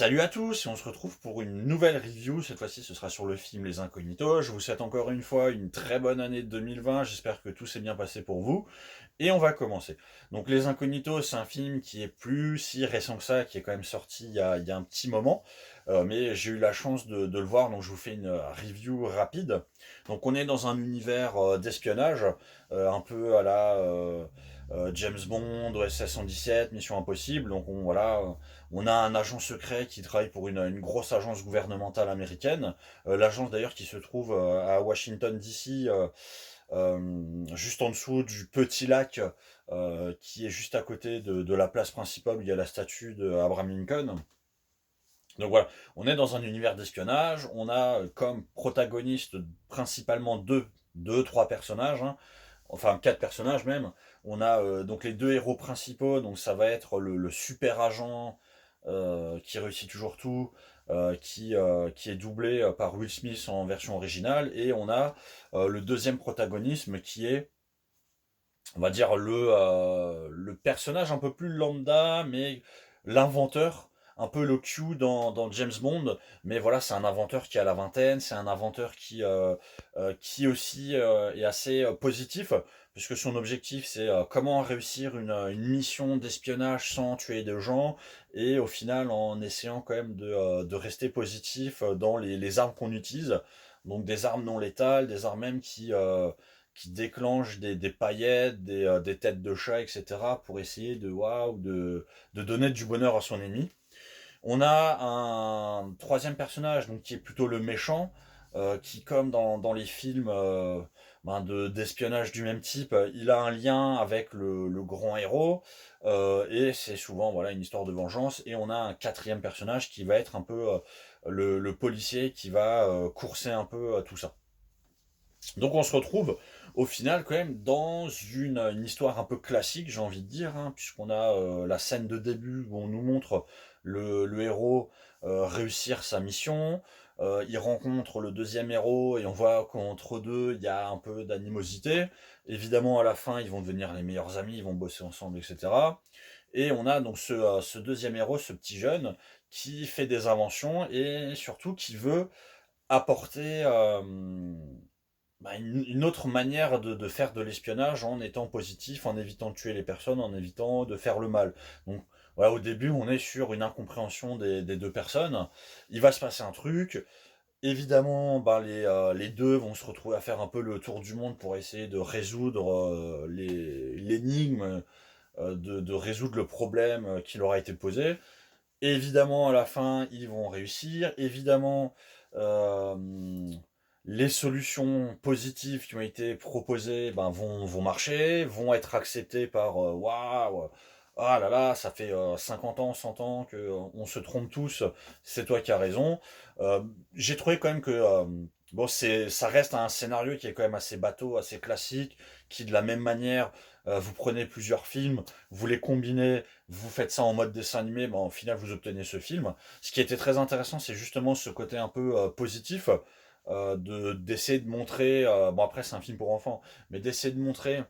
Salut à tous, et on se retrouve pour une nouvelle review. Cette fois-ci, ce sera sur le film Les Incognitos. Je vous souhaite encore une fois une très bonne année 2020. J'espère que tout s'est bien passé pour vous. Et on va commencer. Donc, Les Incognitos, c'est un film qui est plus si récent que ça, qui est quand même sorti il y a un petit moment. Mais j'ai eu la chance de le voir, donc je vous fais une review rapide. Donc, on est dans un univers d'espionnage, un peu à la James Bond, OSS 117, Mission Impossible. Donc, on a un agent secret qui travaille pour une grosse agence gouvernementale américaine. L'agence d'ailleurs qui se trouve à Washington DC, juste en dessous du petit lac qui est juste à côté de la place principale où il y a la statue d'Abraham Lincoln. Donc voilà, on est dans un univers d'espionnage, on a comme protagonistes principalement trois personnages, hein, enfin quatre personnages même. On a donc les deux héros principaux, donc ça va être le super agent qui réussit toujours tout, qui est doublé par Will Smith en version originale, et on a le deuxième protagonisme qui est, on va dire, le personnage un peu plus lambda, mais l'inventeur, un peu le Q dans James Bond, mais voilà, c'est un inventeur qui a la vingtaine, c'est un inventeur qui aussi est assez positif, puisque son objectif c'est comment réussir une mission d'espionnage sans tuer de gens, et au final en essayant quand même de rester positif dans les armes qu'on utilise, donc des armes non létales, des armes même qui déclenchent des paillettes, des têtes de chat, etc., pour essayer de donner du bonheur à son ennemi. On a un troisième personnage donc, qui est plutôt le méchant, qui, comme dans les films d'espionnage du même type, il a un lien avec le grand héros, et c'est souvent voilà, une histoire de vengeance. Et on a un quatrième personnage qui va être un peu le policier qui va courser un peu tout ça. Donc on se retrouve au final quand même dans une histoire un peu classique, j'ai envie de dire, hein, puisqu'on a la scène de début où on nous montre le héros réussir sa mission. Il rencontre le deuxième héros et on voit qu'entre deux il y a un peu d'animosité. Évidemment à la fin ils vont devenir les meilleurs amis, ils vont bosser ensemble, etc. Et on a donc ce deuxième héros, ce petit jeune, qui fait des inventions et surtout qui veut apporter une autre manière de faire de l'espionnage en étant positif, en évitant de tuer les personnes, en évitant de faire le mal. Donc voilà, au début, on est sur une incompréhension des deux personnes. Il va se passer un truc. Évidemment, les deux vont se retrouver à faire un peu le tour du monde pour essayer de résoudre l'énigme, de résoudre le problème qui leur a été posé. Évidemment, à la fin, ils vont réussir. Évidemment, euh, les solutions positives qui ont été proposées vont marcher, vont être acceptées par waouh, ah là là, ça fait 50 ans, 100 ans que on se trompe tous, c'est toi qui as raison. J'ai trouvé quand même que bon, ça reste un scénario qui est quand même assez bateau, assez classique, qui de la même manière, vous prenez plusieurs films, vous les combinez, vous faites ça en mode dessin animé, au final vous obtenez ce film. Ce qui était très intéressant, c'est justement ce côté un peu positif, d'essayer de montrer, bon après c'est un film pour enfants, mais d'essayer de montrer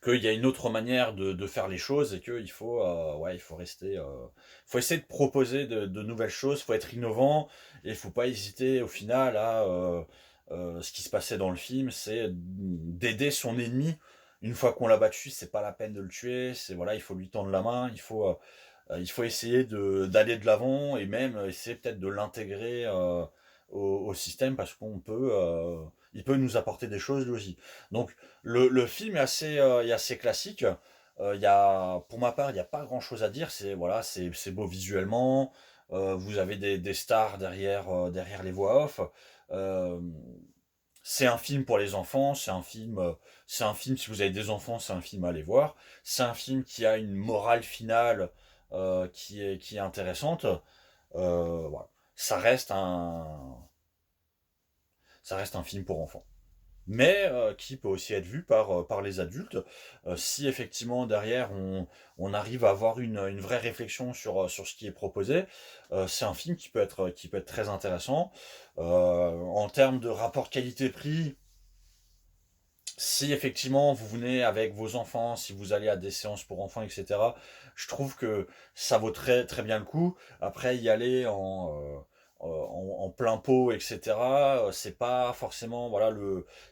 qu'il y a une autre manière de faire les choses et qu'il faut, ouais, il faut rester, faut essayer de proposer de nouvelles choses, faut être innovant et il faut pas hésiter au final à, ce qui se passait dans le film, c'est d'aider son ennemi. Une fois qu'on l'a battu, c'est pas la peine de le tuer, c'est voilà, il faut lui tendre la main, il faut essayer d'aller de l'avant et même essayer peut-être de l'intégrer au système parce il peut nous apporter des choses lui aussi. Donc le film est assez classique. Pour ma part, il n'y a pas grand-chose à dire. Voilà, c'est beau visuellement. Vous avez des stars derrière les voix off. Euh, c'est un film pour les enfants. C'est un film si vous avez des enfants, c'est un film à aller voir. C'est un film qui a une morale finale qui est intéressante. Voilà. Ça reste un film pour enfants, mais qui peut aussi être vu par les adultes, si effectivement derrière on arrive à avoir une vraie réflexion sur ce qui est proposé. C'est un film qui peut être très intéressant. En termes de rapport qualité-prix, Si effectivement vous venez avec vos enfants, si vous allez à des séances pour enfants et cetera, je trouve que ça vaut très, très bien le coup. Après y aller en plein pot et cetera, c'est pas forcément voilà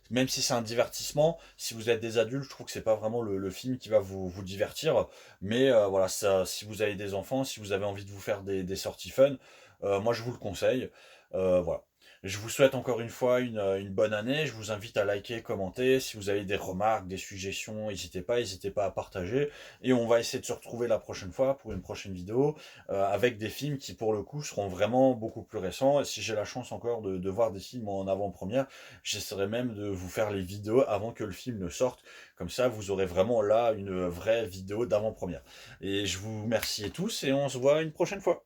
même si c'est un divertissement, si vous êtes des adultes, je trouve que c'est pas vraiment le film qui va vous divertir. Mais voilà, ça si vous avez des enfants, si vous avez envie de vous faire des sorties fun, moi je vous le conseille. Voilà. Je vous souhaite encore une fois une bonne année. Je vous invite à liker, commenter. Si vous avez des remarques, des suggestions, n'hésitez pas à partager. Et on va essayer de se retrouver la prochaine fois pour une prochaine vidéo avec des films qui, pour le coup, seront vraiment beaucoup plus récents. Et si j'ai la chance encore de voir des films en avant-première, j'essaierai même de vous faire les vidéos avant que le film ne sorte. Comme ça, vous aurez vraiment là une vraie vidéo d'avant-première. Et je vous remercie tous et on se voit une prochaine fois.